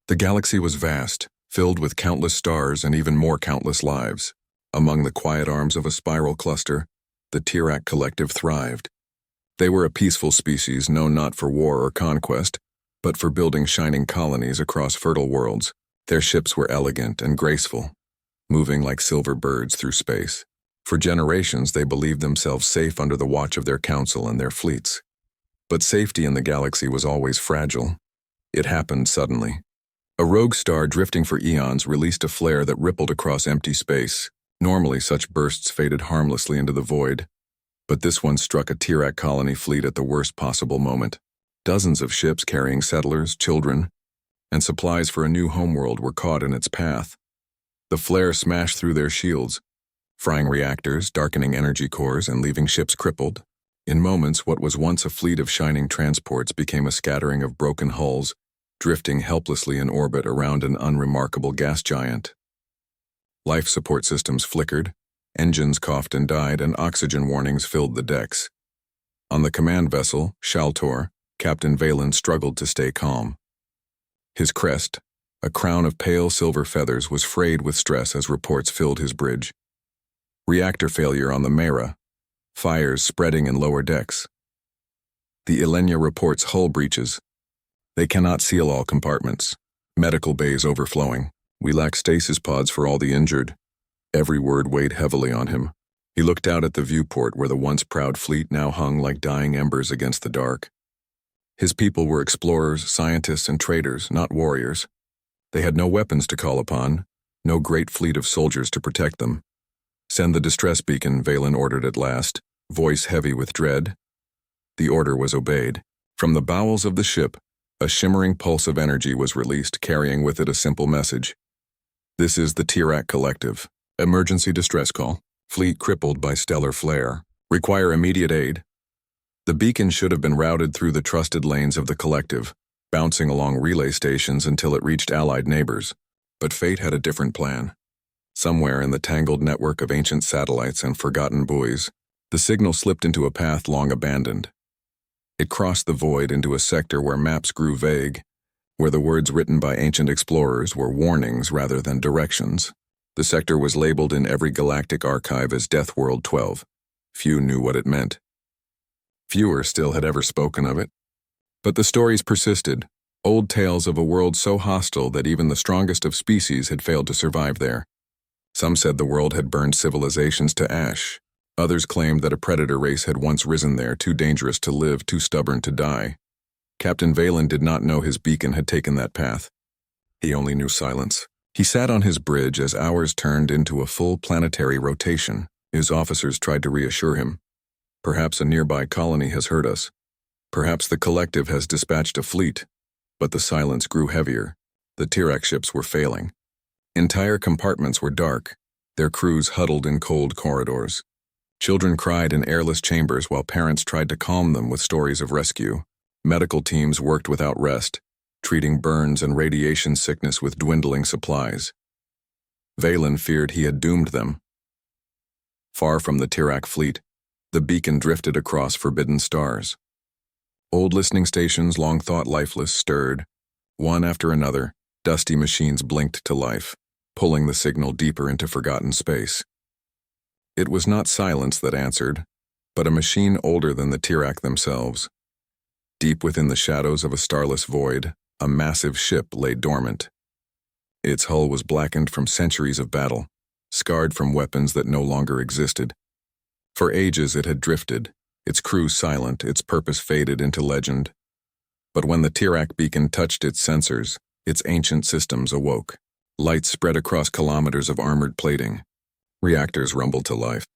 The galaxy was vast, filled with countless stars and even more countless lives. Among the quiet arms of a spiral cluster, the Tirac Collective thrived. They were a peaceful species known not for war or conquest, but for building shining colonies across fertile worlds. Their ships were elegant and graceful, moving like silver birds through space. For generations, they believed themselves safe under the watch of their council and their fleets. But safety in the galaxy was always fragile. It happened suddenly. A rogue star drifting for eons released a flare that rippled across empty space. Normally, such bursts faded harmlessly into the void, but this one struck a Tirac colony fleet at the worst possible moment. Dozens of ships carrying settlers, children, and supplies for a new homeworld were caught in its path. The flare smashed through their shields, frying reactors, darkening energy cores, and leaving ships crippled. In moments, what was once a fleet of shining transports became a scattering of broken hulls, drifting helplessly in orbit around an unremarkable gas giant. Life support systems flickered, engines coughed and died, and oxygen warnings filled the decks. On the command vessel, Shaltor, Captain Valen struggled to stay calm. His crest, a crown of pale silver feathers, was frayed with stress as reports filled his bridge. Reactor failure on the Mera, fires spreading in lower decks. The Ilenia reports hull breaches. They cannot seal all compartments. Medical bays overflowing. We lack stasis pods for all the injured. Every word weighed heavily on him. He looked out at the viewport where the once proud fleet now hung like dying embers against the dark. His people were explorers, scientists, and traders, not warriors. They had no weapons to call upon, no great fleet of soldiers to protect them. "Send the distress beacon," Valen ordered at last, voice heavy with dread. The order was obeyed. From the bowels of the ship, a shimmering pulse of energy was released, carrying with it a simple message. "This is the Tirac Collective. Emergency distress call. Fleet crippled by stellar flare. Require immediate aid." The beacon should have been routed through the trusted lanes of the Collective, bouncing along relay stations until it reached allied neighbors. But fate had a different plan. Somewhere in the tangled network of ancient satellites and forgotten buoys, the signal slipped into a path long abandoned. It crossed the void into a sector where maps grew vague, where the words written by ancient explorers were warnings rather than directions. The sector was labeled in every galactic archive as Deathworld 12. Few knew what it meant. Fewer still had ever spoken of it. But the stories persisted, old tales of a world so hostile that even the strongest of species had failed to survive there. Some said the world had burned civilizations to ash. Others claimed that a predator race had once risen there, too dangerous to live, too stubborn to die. Captain Valen did not know his beacon had taken that path. He only knew silence. He sat on his bridge as hours turned into a full planetary rotation. His officers tried to reassure him. Perhaps a nearby colony has heard us. Perhaps the Collective has dispatched a fleet. But the silence grew heavier. The Tirac ships were failing. Entire compartments were dark, their crews huddled in cold corridors. Children cried in airless chambers while parents tried to calm them with stories of rescue. Medical teams worked without rest, treating burns and radiation sickness with dwindling supplies. Valen feared he had doomed them. Far from the Tirac fleet, the beacon drifted across forbidden stars. Old listening stations, long thought lifeless, stirred. One after another, dusty machines blinked to life, pulling the signal deeper into forgotten space. It was not silence that answered, but a machine older than the Tirac themselves. Deep within the shadows of a starless void, a massive ship lay dormant. Its hull was blackened from centuries of battle, scarred from weapons that no longer existed. For ages it had drifted, its crew silent, its purpose faded into legend. But when the Tirac beacon touched its sensors, its ancient systems awoke. Lights spread across kilometers of armored plating. Reactors rumbled to life.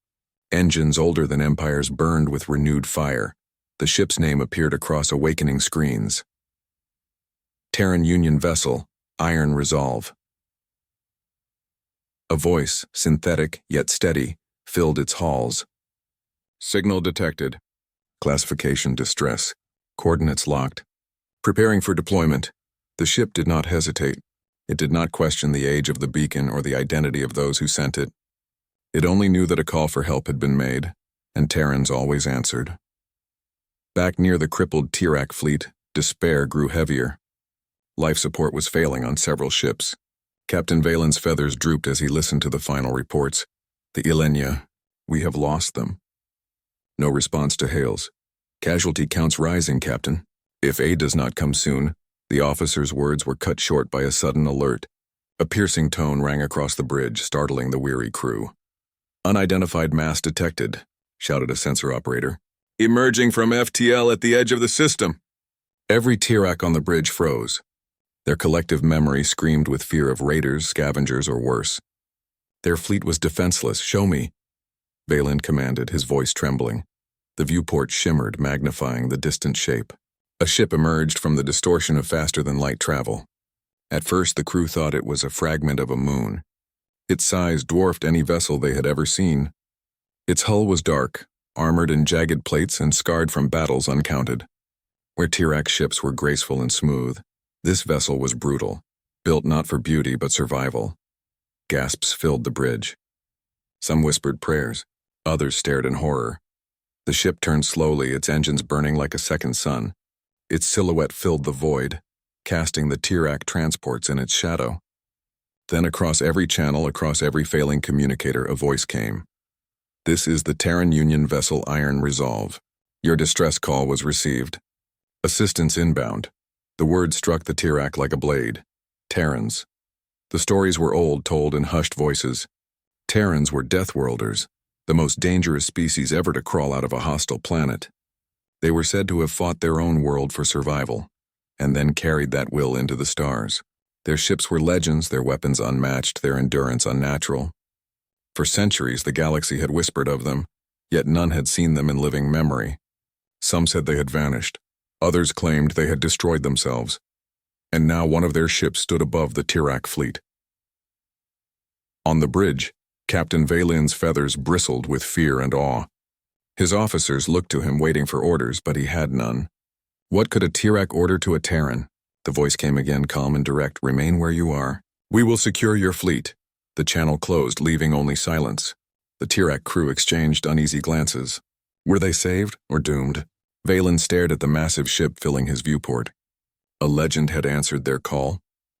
Engines older than empires burned with renewed fire. The ship's name appeared across awakening screens. Terran Union vessel, Iron Resolve. A voice, synthetic yet steady, filled its halls. Signal detected. Classification distress. Coordinates locked. Preparing for deployment. The ship did not hesitate. It did not question the age of the beacon or the identity of those who sent it. It only knew that a call for help had been made, and Terrans always answered. Back near the crippled Tirac fleet, despair grew heavier. Life support was failing on several ships. Captain Valen's feathers drooped as he listened to the final reports. The Ilenia, we have lost them. No response to hails. Casualty counts rising, Captain. If aid does not come soon, the officer's words were cut short by a sudden alert. A piercing tone rang across the bridge, startling the weary crew. Unidentified mass detected, shouted a sensor operator. Emerging from FTL at the edge of the system. Every Tirak on the bridge froze. Their collective memory screamed with fear of raiders, scavengers, or worse. Their fleet was defenseless. Show me. Valen commanded, his voice trembling. The viewport shimmered, magnifying the distant shape. A ship emerged from the distortion of faster-than-light travel. At first, the crew thought it was a fragment of a moon. Its size dwarfed any vessel they had ever seen. Its hull was dark, armored in jagged plates and scarred from battles uncounted. Where Tirak ships were graceful and smooth, this vessel was brutal, built not for beauty but survival. Gasps filled the bridge. Some whispered prayers, others stared in horror. The ship turned slowly, its engines burning like a second sun. Its silhouette filled the void, casting the Tirak transports in its shadow. Then across every channel, across every failing communicator, a voice came. This is the Terran Union vessel Iron Resolve. Your distress call was received. Assistance inbound. The word struck the Tirak like a blade. Terrans. The stories were old, told in hushed voices. Terrans were Deathworlders, the most dangerous species ever to crawl out of a hostile planet. They were said to have fought their own world for survival, and then carried that will into the stars. Their ships were legends, their weapons unmatched, their endurance unnatural. For centuries, the galaxy had whispered of them, yet none had seen them in living memory. Some said they had vanished. Others claimed they had destroyed themselves. And now one of their ships stood above the Tirak fleet. On the bridge, Captain Valen's feathers bristled with fear and awe. His officers looked to him, waiting for orders, but he had none. What could a Tirak order to a Terran? The voice came again, calm and direct. Remain where you are. We will secure your fleet. The channel closed, leaving only silence. The Tirak crew exchanged uneasy glances. Were they saved or doomed? Valen stared at the massive ship filling his viewport. A legend had answered their call.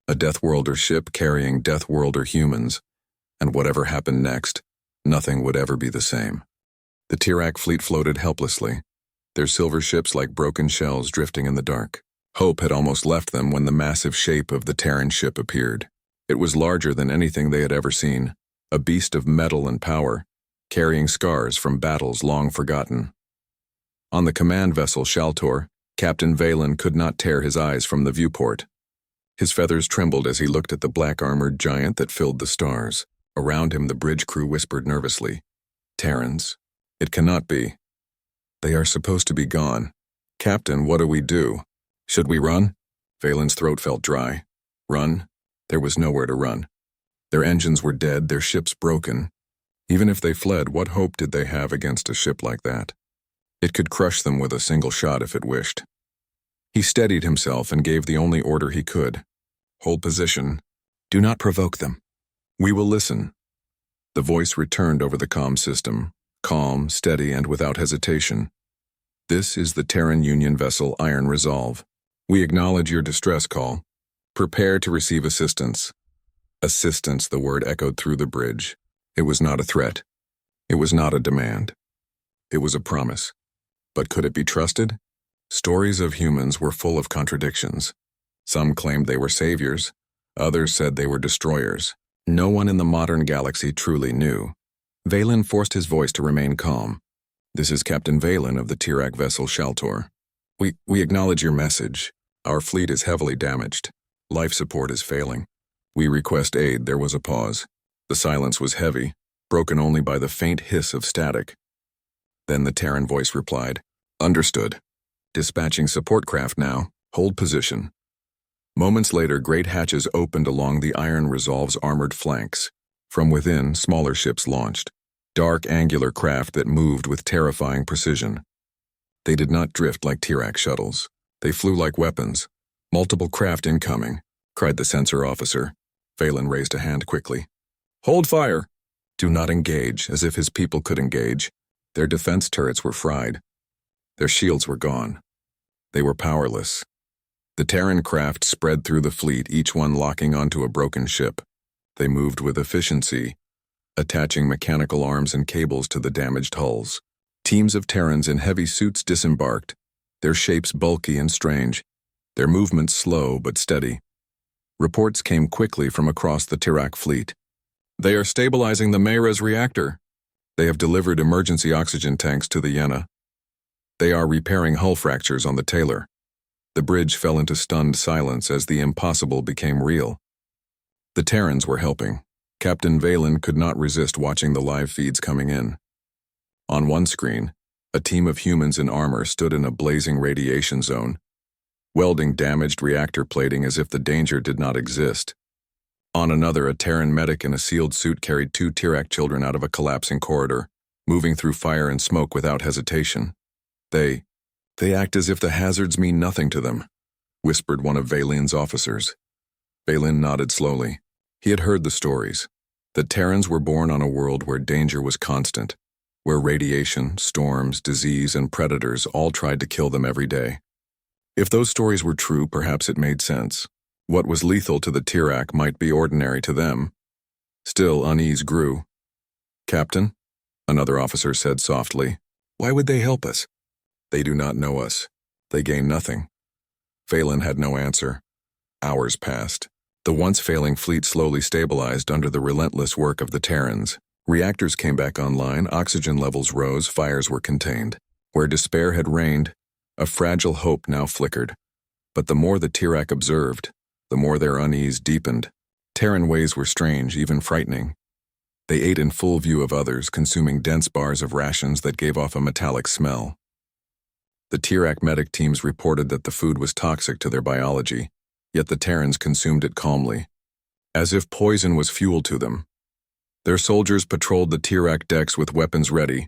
A Deathworlder ship carrying Deathworlder humans. And whatever happened next, nothing would ever be the same. The Tirak fleet floated helplessly, their silver ships like broken shells drifting in the dark. Hope had almost left them when the massive shape of the Terran ship appeared. It was larger than anything they had ever seen, a beast of metal and power, carrying scars from battles long forgotten. On the command vessel Shaltor, Captain Valen could not tear his eyes from the viewport. His feathers trembled as he looked at the black-armored giant that filled the stars. Around him, the bridge crew whispered nervously. Terrans? It cannot be. They are supposed to be gone. Captain, what do we do? Should we run? Valen's throat felt dry. Run? There was nowhere to run. Their engines were dead, their ships broken. Even if they fled, what hope did they have against a ship like that? It could crush them with a single shot if it wished. He steadied himself and gave the only order he could. Hold position. Do not provoke them. We will listen. The voice returned over the comm system, calm, steady, and without hesitation. This is the Terran Union vessel Iron Resolve. We acknowledge your distress call. Prepare to receive assistance. Assistance, the word echoed through the bridge. It was not a threat. It was not a demand. It was a promise. But could it be trusted? Stories of humans were full of contradictions. Some claimed they were saviors. Others said they were destroyers. No one in the modern galaxy truly knew. Valen forced his voice to remain calm. This is Captain Valen of the Tirak vessel Shaltor. We acknowledge your message. Our fleet is heavily damaged. Life support is failing. We request aid. There was a pause. The silence was heavy, broken only by the faint hiss of static. Then the Terran voice replied, Understood. Dispatching support craft now. Hold position. Moments later, great hatches opened along the Iron Resolve's armored flanks. From within, smaller ships launched. Dark, angular craft that moved with terrifying precision. They did not drift like Tirak shuttles. They flew like weapons. Multiple craft incoming, cried the sensor officer. Valen raised a hand quickly. Hold fire! Do not engage, as if his people could engage. Their defense turrets were fried. Their shields were gone. They were powerless. The Terran craft spread through the fleet, each one locking onto a broken ship. They moved with efficiency, attaching mechanical arms and cables to the damaged hulls. Teams of Terrans in heavy suits disembarked, their shapes bulky and strange, their movements slow but steady. Reports came quickly from across the Tirak fleet. They are stabilizing the Mayres reactor. They have delivered emergency oxygen tanks to the Yenna. They are repairing hull fractures on the Taylor. The bridge fell into stunned silence as the impossible became real. The Terrans were helping. Captain Valen could not resist watching the live feeds coming in. On one screen, a team of humans in armor stood in a blazing radiation zone, welding damaged reactor plating as if the danger did not exist. On another, a Terran medic in a sealed suit carried 2 Tirak children out of a collapsing corridor, moving through fire and smoke without hesitation. They act as if the hazards mean nothing to them, whispered one of Valen's officers. Valen nodded slowly. He had heard the stories. The Terrans were born on a world where danger was constant, where radiation, storms, disease, and predators all tried to kill them every day. If those stories were true, perhaps it made sense. What was lethal to the Tirak might be ordinary to them. Still, unease grew. Captain, another officer said softly, why would they help us? They do not know us. They gain nothing. Valen had no answer. Hours passed. The once failing fleet slowly stabilized under the relentless work of the Terrans. Reactors came back online, oxygen levels rose, fires were contained. Where despair had reigned, a fragile hope now flickered. But the more the Tirak observed, the more their unease deepened. Terran ways were strange, even frightening. They ate in full view of others, consuming dense bars of rations that gave off a metallic smell. The Tirak medic teams reported that the food was toxic to their biology, yet the Terrans consumed it calmly, as if poison was fuel to them. Their soldiers patrolled the Tirak decks with weapons ready,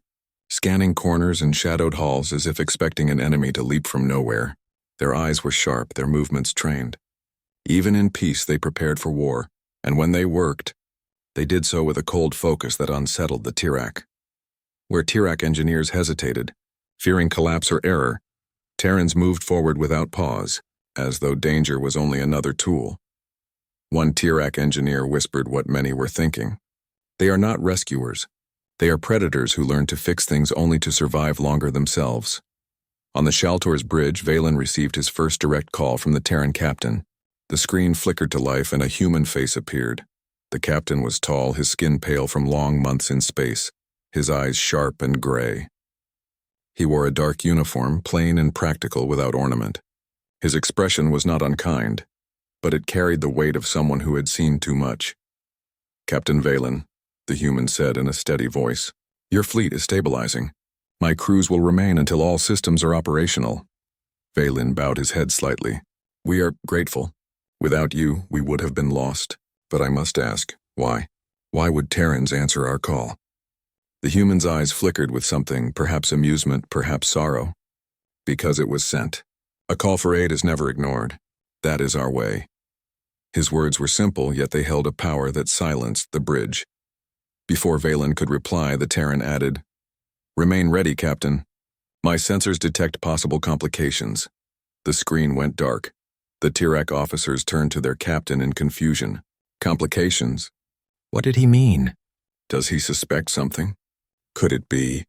scanning corners and shadowed halls as if expecting an enemy to leap from nowhere. Their eyes were sharp, their movements trained. Even in peace they prepared for war, and when they worked, they did so with a cold focus that unsettled the Tirak. Where Tirak engineers hesitated, fearing collapse or error, Terrans moved forward without pause, as though danger was only another tool. One Tirak engineer whispered what many were thinking. They are not rescuers. They are predators who learn to fix things only to survive longer themselves. On the Shaltor's bridge, Valen received his first direct call from the Terran captain. The screen flickered to life and a human face appeared. The captain was tall, his skin pale from long months in space, his eyes sharp and gray. He wore a dark uniform, plain and practical without ornament. His expression was not unkind, but it carried the weight of someone who had seen too much. Captain Valen, the human said in a steady voice, your fleet is stabilizing. My crews will remain until all systems are operational. Valen bowed his head slightly. We are grateful. Without you, we would have been lost. But I must ask, why? Why would Terrans answer our call? The human's eyes flickered with something, perhaps amusement, perhaps sorrow. Because it was sent. A call for aid is never ignored. That is our way. His words were simple, yet they held a power that silenced the bridge. Before Valen could reply, the Terran added, Remain ready, Captain. My sensors detect possible complications. The screen went dark. The Tirak officers turned to their captain in confusion. Complications? What did he mean? Does he suspect something? Could it be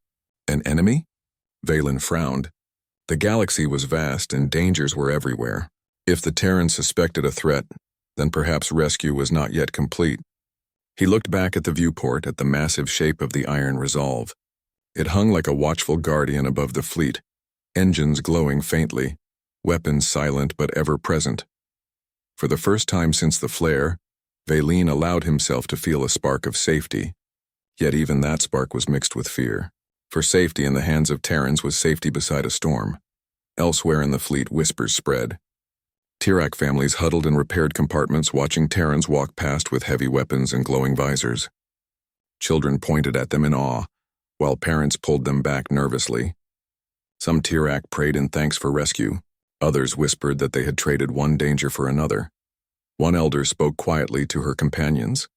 an enemy? Valen frowned. The galaxy was vast and dangers were everywhere. If the Terran suspected a threat, then perhaps rescue was not yet complete. He looked back at the viewport, at the massive shape of the Iron Resolve. It hung like a watchful guardian above the fleet, engines glowing faintly, weapons silent but ever present. For the first time since the flare, Valen allowed himself to feel a spark of safety. Yet even that spark was mixed with fear. For safety in the hands of Terrans was safety beside a storm. Elsewhere in the fleet, whispers spread. Tirak families huddled in repaired compartments watching Terrans walk past with heavy weapons and glowing visors. Children pointed at them in awe, while parents pulled them back nervously. Some Tirak prayed in thanks for rescue. Others whispered that they had traded one danger for another. One elder spoke quietly to her companions.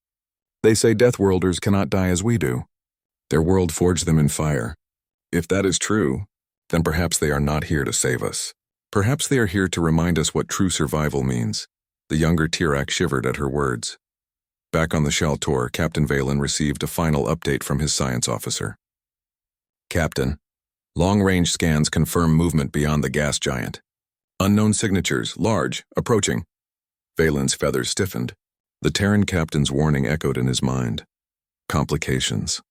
They say Deathworlders cannot die as we do. Their world forged them in fire. If that is true, then perhaps they are not here to save us. Perhaps they are here to remind us what true survival means. The younger Tirak shivered at her words. Back on the Shaltor, Captain Valen received a final update from his science officer. Captain, long-range scans confirm movement beyond the gas giant. Unknown signatures, large, approaching. Valen's feathers stiffened. The Terran captain's warning echoed in his mind. Complications.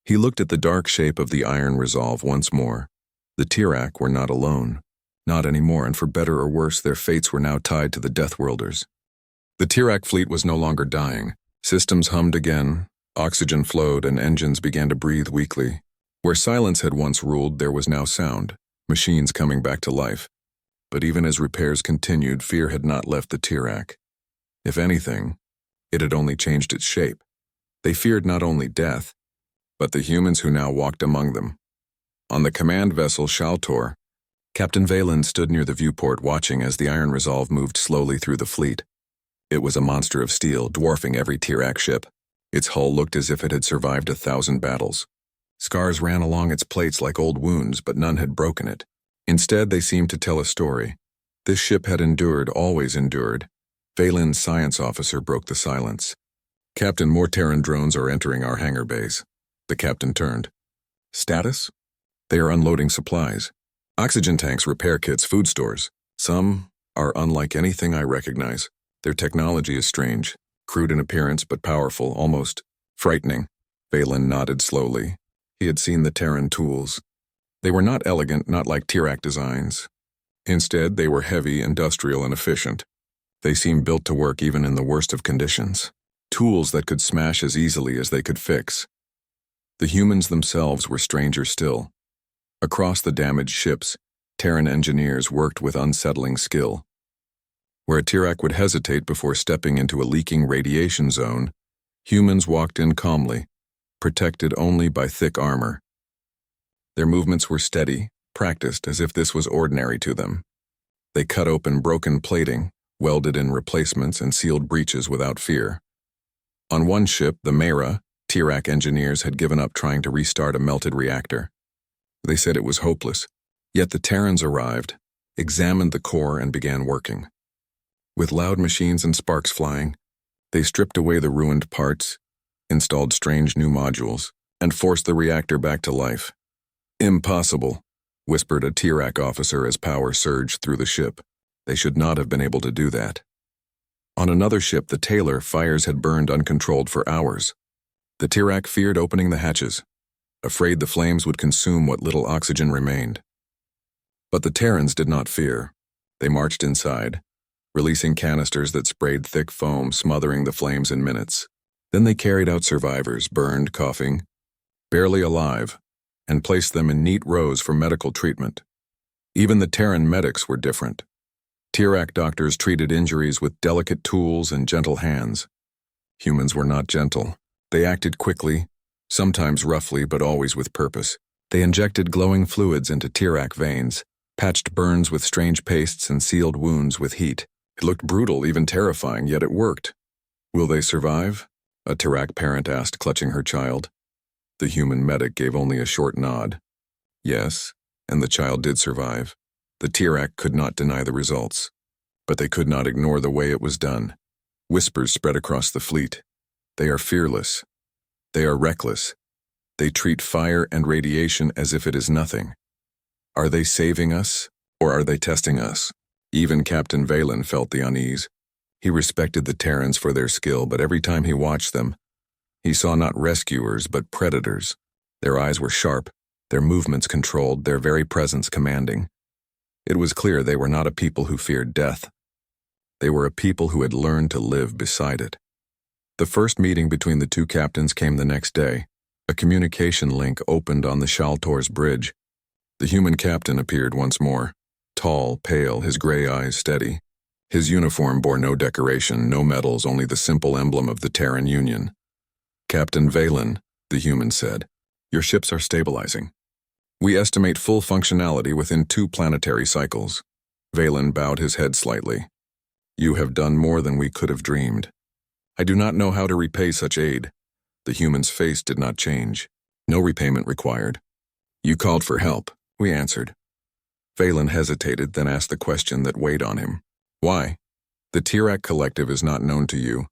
He looked at the dark shape of the iron resolve once more. The Tirak were not alone. Not anymore, and for better or worse, their fates were now tied to the Deathworlders. The Tirak fleet was no longer dying. Systems hummed again, oxygen flowed, and engines began to breathe weakly. Where silence had once ruled, there was now sound, machines coming back to life. But even as repairs continued, fear had not left the Tirak. If anything, it had only changed its shape. They feared not only death, but the humans who now walked among them. On the command vessel Shaltor, Captain Valen stood near the viewport watching as the Iron Resolve moved slowly through the fleet. It was a monster of steel, dwarfing every Tirak ship. Its hull looked as if it had survived 1,000 battles. Scars ran along its plates like old wounds, but none had broken it. Instead, they seemed to tell a story. This ship had endured, always endured. Valen's science officer broke the silence. Captain, more Terran drones are entering our hangar bays. The captain turned. Status? They are unloading supplies. Oxygen tanks, repair kits, food stores. Some are unlike anything I recognize. Their technology is strange, crude in appearance but powerful, almost frightening. Valen nodded slowly. He had seen the Terran tools. They were not elegant, not like Tirak designs. Instead, they were heavy, industrial, and efficient. They seemed built to work even in the worst of conditions. Tools that could smash as easily as they could fix. The humans themselves were stranger still. Across the damaged ships, Terran engineers worked with unsettling skill. Where a Tirak would hesitate before stepping into a leaking radiation zone, humans walked in calmly, protected only by thick armor. Their movements were steady, practiced as if this was ordinary to them. They cut open broken plating, welded in replacements, and sealed breaches without fear. On one ship, the Mera, Tirak engineers had given up trying to restart a melted reactor. They said it was hopeless, yet the Terrans arrived, examined the core, and began working. With loud machines and sparks flying, they stripped away the ruined parts, installed strange new modules, and forced the reactor back to life. Impossible, whispered a Tirak officer as power surged through the ship. They should not have been able to do that. On another ship, the Taylor, fires had burned uncontrolled for hours. The Tirak feared opening the hatches, afraid the flames would consume what little oxygen remained. But the Terrans did not fear. They marched inside, releasing canisters that sprayed thick foam, smothering the flames in minutes. Then they carried out survivors, burned, coughing, barely alive, and placed them in neat rows for medical treatment. Even the Terran medics were different. Tirak doctors treated injuries with delicate tools and gentle hands. Humans were not gentle. They acted quickly, sometimes roughly, but always with purpose. They injected glowing fluids into Tirak veins, patched burns with strange pastes, and sealed wounds with heat. It looked brutal, even terrifying, yet it worked. Will they survive? A Tirak parent asked, clutching her child. The human medic gave only a short nod. Yes, and the child did survive. The Tirak could not deny the results, but they could not ignore the way it was done. Whispers spread across the fleet. They are fearless. They are reckless. They treat fire and radiation as if it is nothing. Are they saving us, or are they testing us? Even Captain Valen felt the unease. He respected the Terrans for their skill, but every time he watched them, he saw not rescuers but predators. Their eyes were sharp, their movements controlled, their very presence commanding. It was clear they were not a people who feared death. They were a people who had learned to live beside it. The first meeting between the two captains came the next day. A communication link opened on the Shaltor's bridge. The human captain appeared once more. Tall, pale, his gray eyes steady. His uniform bore no decoration, no medals, only the simple emblem of the Terran Union. Captain Valen, the human said, your ships are stabilizing. We estimate full functionality within 2 planetary cycles. Valen bowed his head slightly. You have done more than we could have dreamed. I do not know how to repay such aid. The human's face did not change. No repayment required. You called for help, we answered. Valen hesitated, then asked the question that weighed on him. Why? The Tirac Collective is not known to you.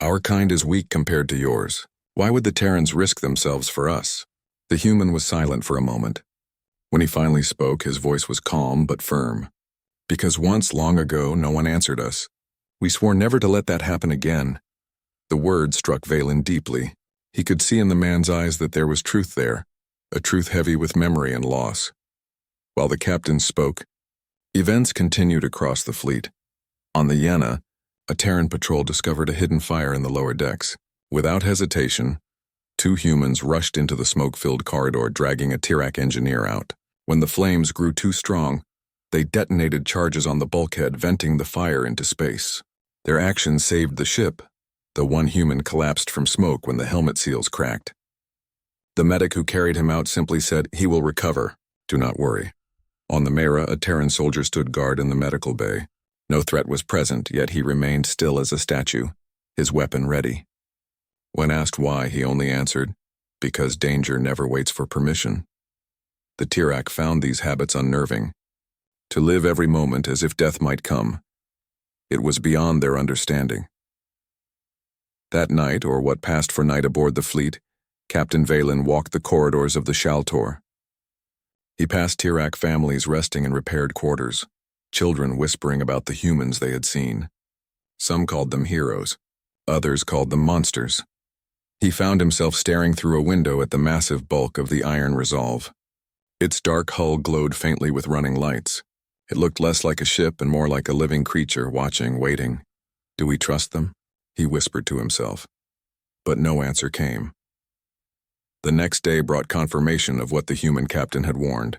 Our kind is weak compared to yours. Why would the Terrans risk themselves for us? The human was silent for a moment. When he finally spoke, his voice was calm but firm. Because once, long ago, no one answered us. We swore never to let that happen again. The words struck Valen deeply. He could see in the man's eyes that there was truth there, a truth heavy with memory and loss. While the captain spoke, events continued across the fleet. On the Yenna, a Terran patrol discovered a hidden fire in the lower decks. Without hesitation, 2 humans rushed into the smoke-filled corridor, dragging a Tirac engineer out. When the flames grew too strong, they detonated charges on the bulkhead, venting the fire into space. Their action saved the ship, though one human collapsed from smoke when the helmet seals cracked. The medic who carried him out simply said, "He will recover. Do not worry." On the Mera, a Terran soldier stood guard in the medical bay. No threat was present, yet he remained still as a statue, his weapon ready. When asked why, he only answered, "Because danger never waits for permission." The Tirac found these habits unnerving. To live every moment as if death might come. It was beyond their understanding. That night, or what passed for night aboard the fleet, Captain Valen walked the corridors of the Shaltor. He passed Tirac families resting in repaired quarters, children whispering about the humans they had seen. Some called them heroes, others called them monsters. He found himself staring through a window at the massive bulk of the Iron Resolve. Its dark hull glowed faintly with running lights. It looked less like a ship and more like a living creature, watching, waiting. "Do we trust them?" he whispered to himself. But no answer came. The next day brought confirmation of what the human captain had warned.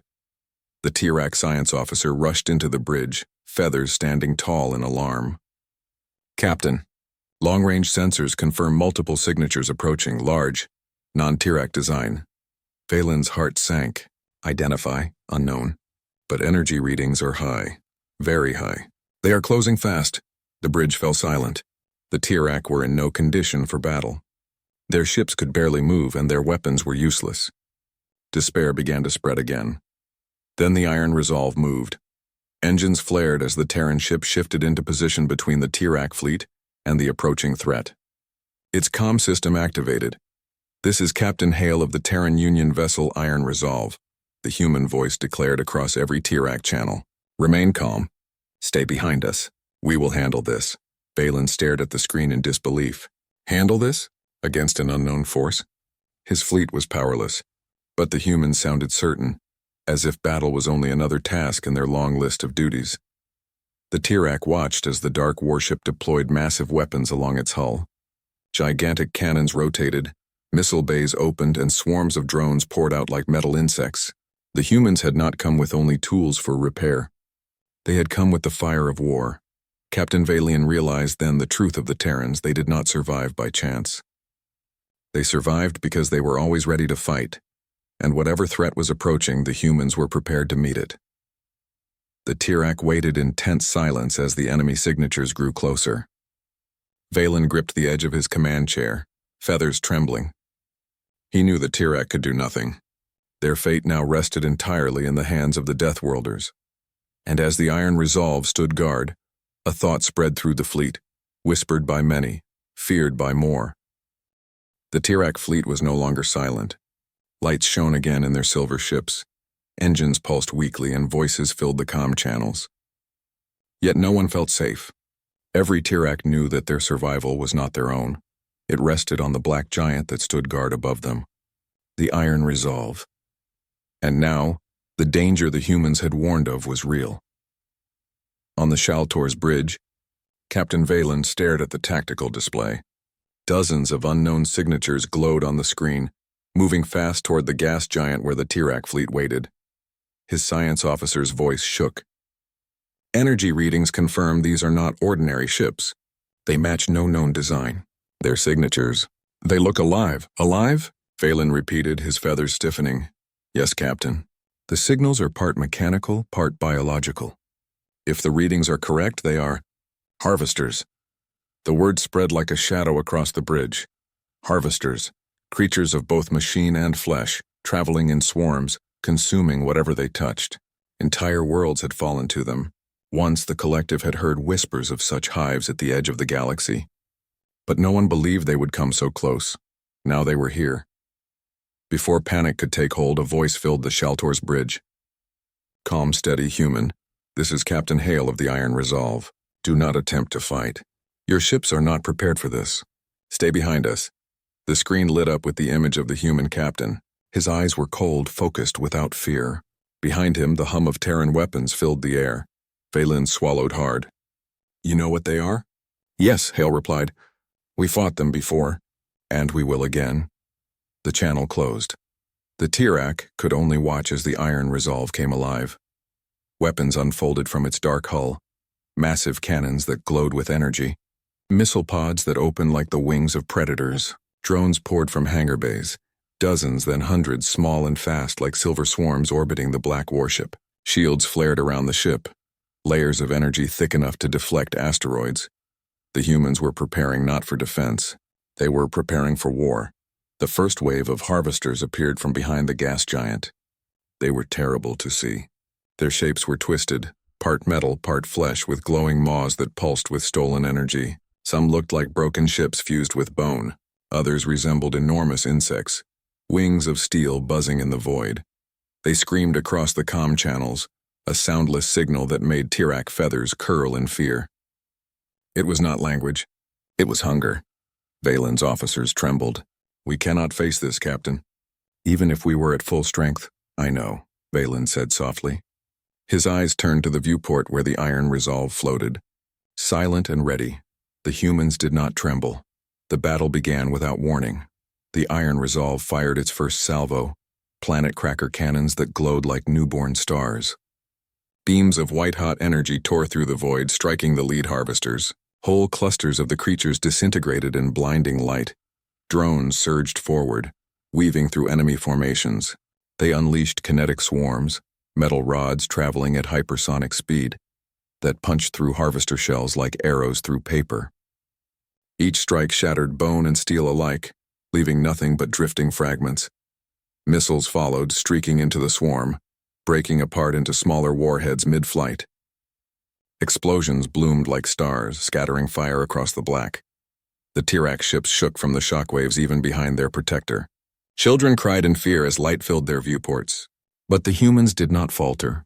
The Tirac science officer rushed into the bridge, feathers standing tall in alarm. "Captain, long-range sensors confirm multiple signatures approaching, large, non-Tirac design." Valen's heart sank. Identify, unknown. But energy readings are high, very high. "They are closing fast." The bridge fell silent. The Tirac were in no condition for battle. Their ships could barely move and their weapons were useless. Despair began to spread again. Then the Iron Resolve moved. Engines flared as the Terran ship shifted into position between the Tirac fleet and the approaching threat. Its comm system activated. "This is Captain Hale of the Terran Union vessel Iron Resolve," the human voice declared across every Tirac channel. "Remain calm. Stay behind us. We will handle this." Valen stared at the screen in disbelief. Handle this? Against an unknown force? His fleet was powerless, but the humans sounded certain, as if battle was only another task in their long list of duties. The Tirac watched as the dark warship deployed massive weapons along its hull. Gigantic cannons rotated, missile bays opened, and swarms of drones poured out like metal insects. The humans had not come with only tools for repair. They had come with the fire of war. Captain Valen realized then the truth of the Terrans. They did not survive by chance. They survived because they were always ready to fight, and whatever threat was approaching, the humans were prepared to meet it. The Tirac waited in tense silence as the enemy signatures grew closer. Valen gripped the edge of his command chair, feathers trembling. He knew the Tirac could do nothing. Their fate now rested entirely in the hands of the Deathworlders. And as the Iron Resolve stood guard, a thought spread through the fleet, whispered by many, feared by more. The Tirac fleet was no longer silent. Lights shone again in their silver ships. Engines pulsed weakly and voices filled the comm channels. Yet no one felt safe. Every Tirac knew that their survival was not their own. It rested on the black giant that stood guard above them. The Iron Resolve. And now, the danger the humans had warned of was real. On the Shaltor's bridge, Captain Valen stared at the tactical display. Dozens of unknown signatures glowed on the screen, moving fast toward the gas giant where the Tirac fleet waited. His science officer's voice shook. "Energy readings confirm these are not ordinary ships. They match no known design. Their signatures. They look alive." "Alive?" Valen repeated, his feathers stiffening. "Yes, Captain. The signals are part mechanical, part biological. If the readings are correct, they are harvesters." The word spread like a shadow across the bridge. Harvesters, creatures of both machine and flesh, traveling in swarms, consuming whatever they touched. Entire worlds had fallen to them. Once the collective had heard whispers of such hives at the edge of the galaxy. But no one believed they would come so close. Now they were here. Before panic could take hold, a voice filled the Shaltor's bridge. "Calm, steady, human. This is Captain Hale of the Iron Resolve. Do not attempt to fight. Your ships are not prepared for this. Stay behind us." The screen lit up with the image of the human captain. His eyes were cold, focused, without fear. Behind him, the hum of Terran weapons filled the air. Valen swallowed hard. "You know what they are?" "Yes," Hale replied. "We fought them before, and we will again." The channel closed. The Tirak could only watch as the Iron Resolve came alive. Weapons unfolded from its dark hull, massive cannons that glowed with energy, missile pods that opened like the wings of predators, drones poured from hangar bays, dozens then hundreds small and fast like silver swarms orbiting the black warship. Shields flared around the ship, layers of energy thick enough to deflect asteroids. The humans were preparing not for defense, they were preparing for war. The first wave of harvesters appeared from behind the gas giant. They were terrible to see. Their shapes were twisted, part metal, part flesh, with glowing maws that pulsed with stolen energy. Some looked like broken ships fused with bone. Others resembled enormous insects, wings of steel buzzing in the void. They screamed across the comm channels, a soundless signal that made Tirak feathers curl in fear. It was not language. It was hunger. Valen's officers trembled. "We cannot face this, Captain." "Even if we were at full strength, I know," Valen said softly. His eyes turned to the viewport where the Iron Resolve floated. Silent and ready, the humans did not tremble. The battle began without warning. The Iron Resolve fired its first salvo, planet cracker cannons that glowed like newborn stars. Beams of white-hot energy tore through the void, striking the lead harvesters. Whole clusters of the creatures disintegrated in blinding light. Drones surged forward, weaving through enemy formations. They unleashed kinetic swarms, metal rods traveling at hypersonic speed, that punched through harvester shells like arrows through paper. Each strike shattered bone and steel alike, leaving nothing but drifting fragments. Missiles followed, streaking into the swarm, breaking apart into smaller warheads mid-flight. Explosions bloomed like stars, scattering fire across the black. The Tirak ships shook from the shockwaves even behind their protector. Children cried in fear as light filled their viewports. But the humans did not falter.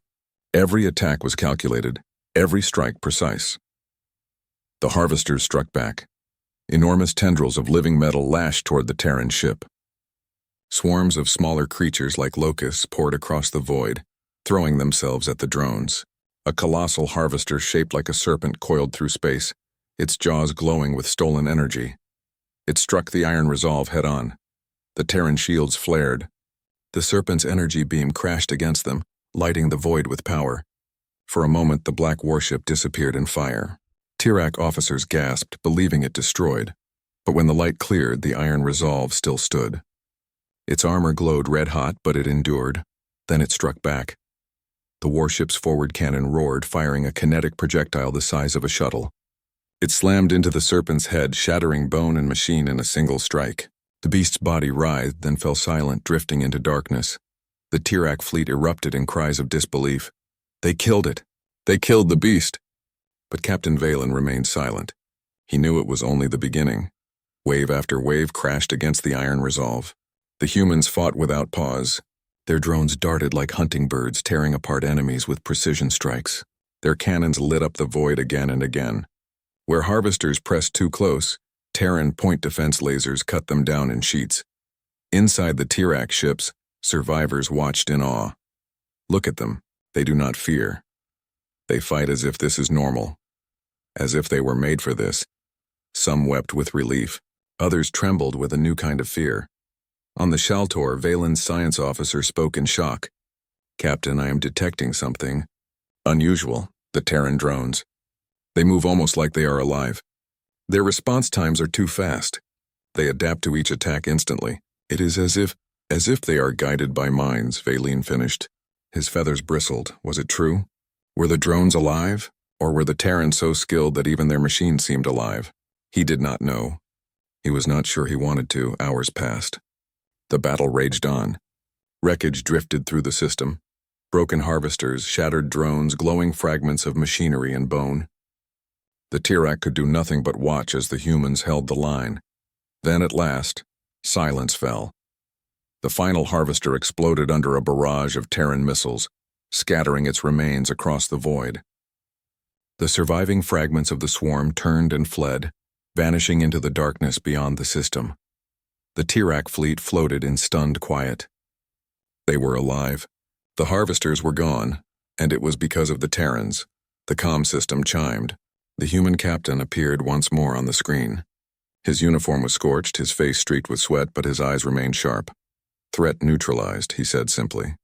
Every attack was calculated, every strike precise. The harvesters struck back. Enormous tendrils of living metal lashed toward the Terran ship. Swarms of smaller creatures like locusts poured across the void, throwing themselves at the drones. A colossal harvester shaped like a serpent coiled through space, its jaws glowing with stolen energy. It struck the Iron Resolve head-on. The Terran shields flared. The serpent's energy beam crashed against them, lighting the void with power. For a moment, the black warship disappeared in fire. Tirak officers gasped, believing it destroyed. But when the light cleared, the Iron Resolve still stood. Its armor glowed red-hot, but it endured. Then it struck back. The warship's forward cannon roared, firing a kinetic projectile the size of a shuttle. It slammed into the serpent's head, shattering bone and machine in a single strike. The beast's body writhed, then fell silent, drifting into darkness. The Tirak fleet erupted in cries of disbelief. They killed it. They killed the beast. But Captain Valen remained silent. He knew it was only the beginning. Wave after wave crashed against the Iron Resolve. The humans fought without pause. Their drones darted like hunting birds, tearing apart enemies with precision strikes. Their cannons lit up the void again and again. Where harvesters pressed too close, Terran point defense lasers cut them down in sheets. Inside the Tirak ships, survivors watched in awe. Look at them. They do not fear. They fight as if this is normal. As if they were made for this. Some wept with relief. Others trembled with a new kind of fear. On the Shaltor, Valen's science officer spoke in shock. "Captain, I am detecting something unusual, the Terran drones. They move almost like they are alive. Their response times are too fast. They adapt to each attack instantly. It is as if they are guided by minds," Valen finished. His feathers bristled. Was it true? Were the drones alive? Or were the Terrans so skilled that even their machines seemed alive? He did not know. He was not sure he wanted to. Hours passed. The battle raged on. Wreckage drifted through the system. Broken harvesters, shattered drones, glowing fragments of machinery and bone. The Tirak could do nothing but watch as the humans held the line. Then, at last, silence fell. The final harvester exploded under a barrage of Terran missiles, scattering its remains across the void. The surviving fragments of the swarm turned and fled, vanishing into the darkness beyond the system. The Tirak fleet floated in stunned quiet. They were alive. The harvesters were gone, and it was because of the Terrans. The comm system chimed. The human captain appeared once more on the screen. His uniform was scorched, his face streaked with sweat, but his eyes remained sharp. "Threat neutralized," he said simply.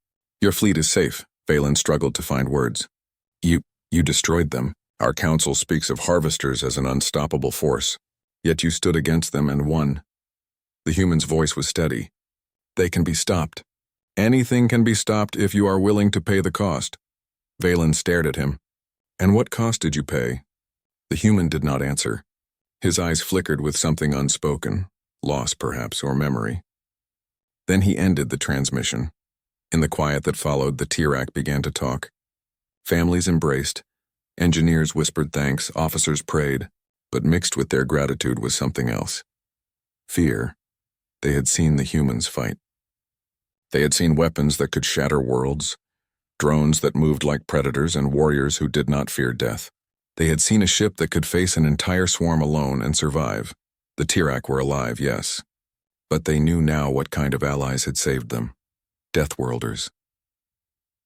"Your fleet is safe." Valen struggled to find words. You destroyed them. Our council speaks of harvesters as an unstoppable force. Yet you stood against them and won." The human's voice was steady. "They can be stopped. Anything can be stopped if you are willing to pay the cost." Valen stared at him. "And what cost did you pay?" The human did not answer. His eyes flickered with something unspoken, loss perhaps, or memory. Then he ended the transmission. In the quiet that followed, the Tirak began to talk. Families embraced. Engineers whispered thanks, officers prayed, but mixed with their gratitude was something else. Fear. They had seen the humans fight. They had seen weapons that could shatter worlds, drones that moved like predators, and warriors who did not fear death. They had seen a ship that could face an entire swarm alone and survive. The Tirak were alive, yes, but they knew now what kind of allies had saved them. Deathworlders.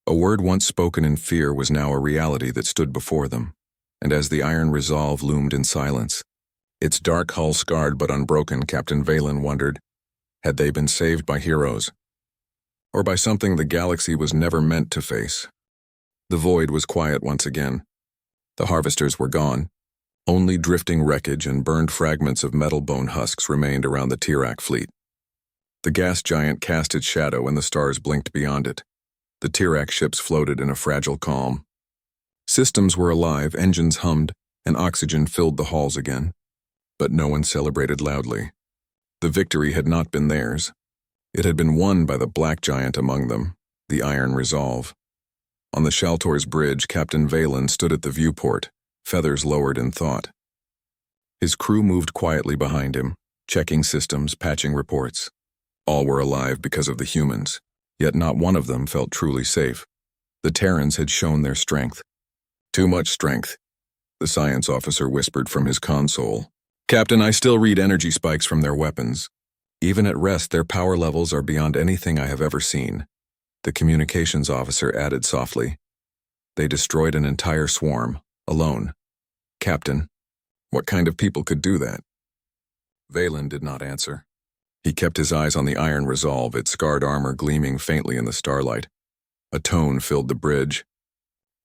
A word once spoken in fear was now a reality that stood before them, and as the iron resolve loomed in silence, its dark hull scarred but unbroken, Captain Valen wondered, had they been saved by heroes? Or by something the galaxy was never meant to face? The void was quiet once again. The harvesters were gone. Only drifting wreckage and burned fragments of metal bone husks remained around the Tirak fleet. The gas giant cast its shadow and the stars blinked beyond it. The Tirak ships floated in a fragile calm. Systems were alive, engines hummed, and oxygen filled the halls again. But no one celebrated loudly. The victory had not been theirs. It had been won by the black giant among them, the Iron Resolve. On the Shaltor's bridge, Captain Valen stood at the viewport, feathers lowered in thought. His crew moved quietly behind him, checking systems, patching reports. All were alive because of the humans, yet not one of them felt truly safe. The Terrans had shown their strength. "Too much strength," the science officer whispered from his console. "Captain, I still read energy spikes from their weapons. Even at rest, their power levels are beyond anything I have ever seen." The communications officer added softly, "They destroyed an entire swarm, alone." "Captain, what kind of people could do that?" Valen did not answer. He kept his eyes on the Iron Resolve, its scarred armor gleaming faintly in the starlight. A tone filled the bridge.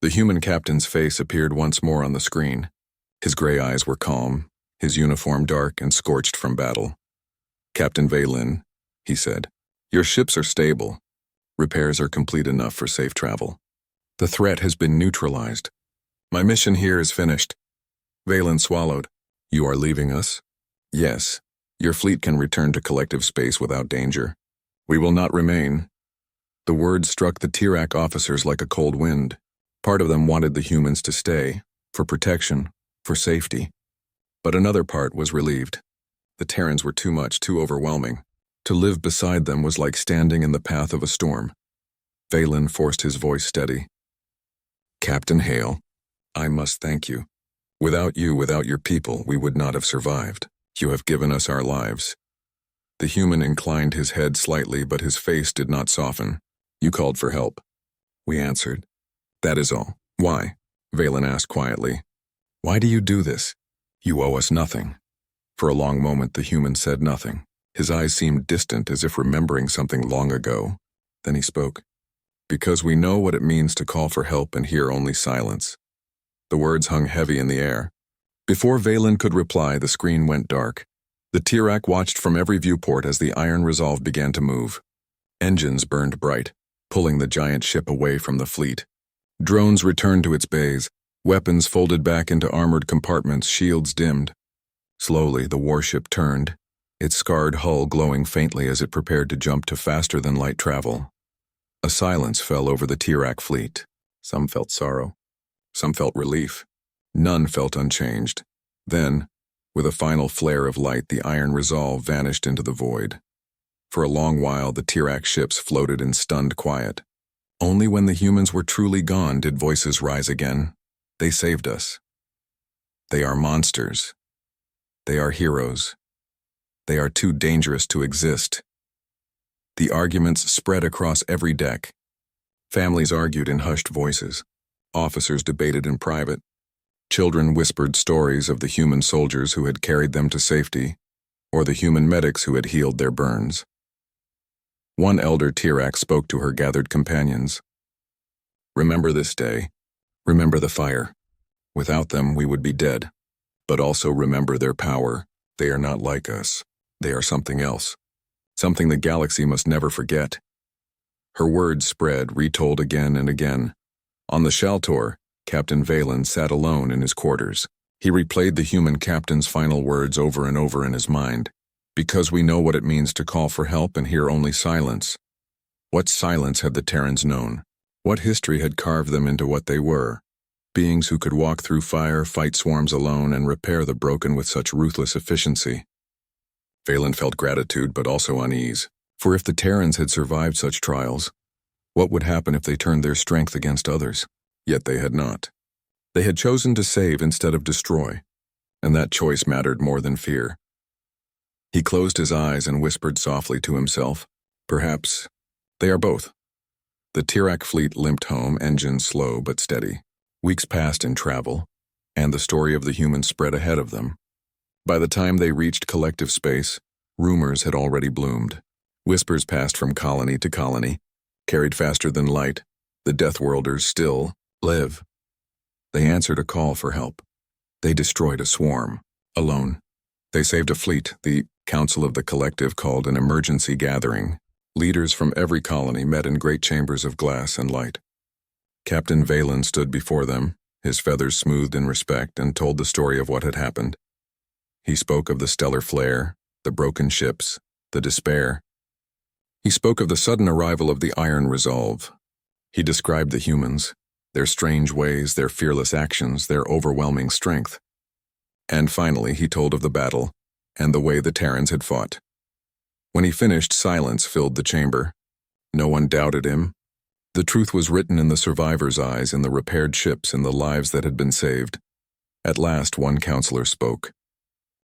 The human captain's face appeared once more on the screen. His gray eyes were calm, his uniform dark and scorched from battle. "Captain Valen," he said, "your ships are stable. Repairs are complete enough for safe travel. The threat has been neutralized. My mission here is finished." Valen swallowed. "You are leaving us?" "Yes. Your fleet can return to collective space without danger. We will not remain." The words struck the Tirak officers like a cold wind. Part of them wanted the humans to stay, for protection, for safety. But another part was relieved. The Terrans were too much, too overwhelming. To live beside them was like standing in the path of a storm. Valen forced his voice steady. "Captain Hale, I must thank you. Without you, without your people, we would not have survived. You have given us our lives." The human inclined his head slightly, but his face did not soften. "You called for help." "We answered. That is all." "Why?" Valen asked quietly. "Why do you do this? You owe us nothing." For a long moment the human said nothing. His eyes seemed distant, as if remembering something long ago. Then he spoke. "Because we know what it means to call for help and hear only silence." The words hung heavy in the air. Before Valen could reply, the screen went dark. The Tirak watched from every viewport as the Iron Resolve began to move. Engines burned bright, pulling the giant ship away from the fleet. Drones returned to its bays, weapons folded back into armored compartments, shields dimmed. Slowly, the warship turned, its scarred hull glowing faintly as it prepared to jump to faster-than-light travel. A silence fell over the Tirak fleet. Some felt sorrow. Some felt relief. None felt unchanged. Then, with a final flare of light, the iron resolve vanished into the void. For a long while, the Tirak ships floated in stunned quiet. Only when the humans were truly gone did voices rise again. They saved us. They are monsters. They are heroes. They are too dangerous to exist. The arguments spread across every deck. Families argued in hushed voices. Officers debated in private. Children whispered stories of the human soldiers who had carried them to safety, or the human medics who had healed their burns. One elder Tirak spoke to her gathered companions. Remember this day. Remember the fire. Without them, we would be dead. But also remember their power. They are not like us. They are something else. Something the galaxy must never forget. Her words spread, retold again and again. On the Shaltor, Captain Valen sat alone in his quarters. He replayed the human captain's final words over and over in his mind. Because we know what it means to call for help and hear only silence. What silence had the Terrans known? What history had carved them into what they were? Beings who could walk through fire, fight swarms alone, and repair the broken with such ruthless efficiency. Valen felt gratitude but also unease, for if the Terrans had survived such trials, what would happen if they turned their strength against others? Yet they had not. They had chosen to save instead of destroy, and that choice mattered more than fear. He closed his eyes and whispered softly to himself, perhaps they are both. The Tirak fleet limped home, engines slow but steady. Weeks passed in travel, and the story of the humans spread ahead of them. By the time they reached collective space, rumors had already bloomed. Whispers passed from colony to colony, carried faster than light. The Deathworlders still live. They answered a call for help. They destroyed a swarm, alone. They saved a fleet. The Council of the Collective called an emergency gathering. Leaders from every colony met in great chambers of glass and light. Captain Valen stood before them, his feathers smoothed in respect, and told the story of what had happened. He spoke of the stellar flare, the broken ships, the despair. He spoke of the sudden arrival of the Iron Resolve. He described the humans, their strange ways, their fearless actions, their overwhelming strength. And finally, he told of the battle and the way the Terrans had fought. When he finished, silence filled the chamber. No one doubted him. The truth was written in the survivors' eyes, in the repaired ships, in the lives that had been saved. At last, one counselor spoke.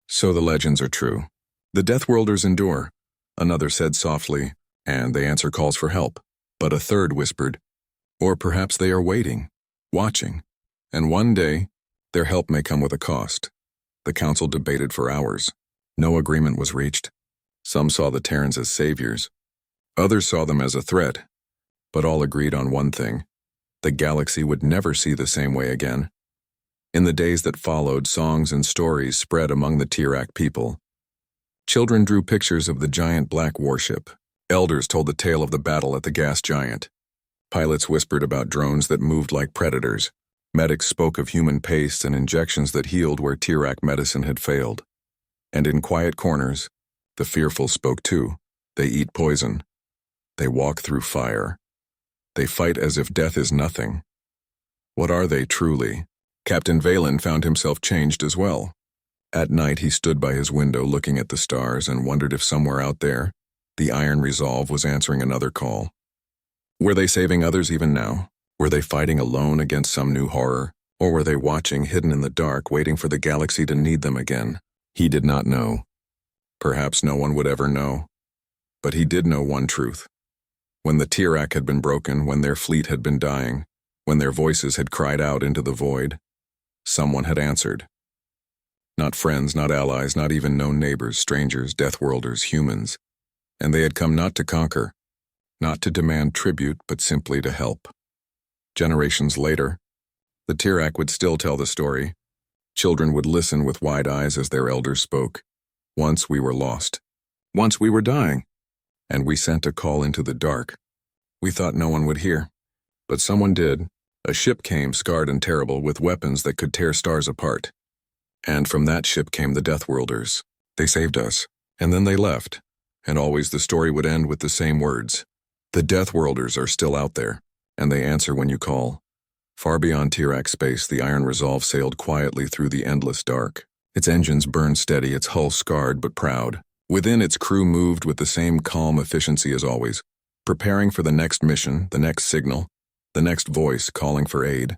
So the legends are true. The Deathworlders endure, another said softly, and they answer calls for help. But a third whispered, or perhaps they are waiting, watching, and one day, their help may come with a cost. The council debated for hours. No agreement was reached. Some saw the Terrans as saviors. Others saw them as a threat. But all agreed on one thing. The galaxy would never see the same way again. In the days that followed, songs and stories spread among the Tirak people. Children drew pictures of the giant black warship. Elders told the tale of the battle at the gas giant. Pilots whispered about drones that moved like predators. Medics spoke of human pastes and injections that healed where Tirak medicine had failed. And in quiet corners, the fearful spoke too. They eat poison. They walk through fire. They fight as if death is nothing. What are they truly? Captain Valen found himself changed as well. At night he stood by his window looking at the stars and wondered if somewhere out there, the Iron Resolve was answering another call. Were they saving others even now? Were they fighting alone against some new horror? Or were they watching, hidden in the dark, waiting for the galaxy to need them again? He did not know. Perhaps no one would ever know. But he did know one truth. When the Tirak had been broken, when their fleet had been dying, when their voices had cried out into the void, someone had answered. Not friends, not allies, not even known neighbors, strangers, Deathworlders, humans. And they had come not to conquer, not to demand tribute, but simply to help. Generations later, the Tirak would still tell the story. Children would listen with wide eyes as their elders spoke. Once we were lost. Once we were dying. And we sent a call into the dark. We thought no one would hear. But someone did. A ship came, scarred and terrible, with weapons that could tear stars apart. And from that ship came the Deathworlders. They saved us. And then they left. And always the story would end with the same words. The Deathworlders are still out there, and they answer when you call. Far beyond Tirac space, the Iron Resolve sailed quietly through the endless dark. Its engines burned steady, its hull scarred but proud. Within, its crew moved with the same calm efficiency as always, preparing for the next mission, the next signal, the next voice calling for aid.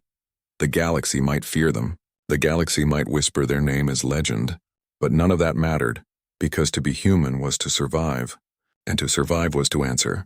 The galaxy might fear them. The galaxy might whisper their name as legend. But none of that mattered, because to be human was to survive, and to survive was to answer.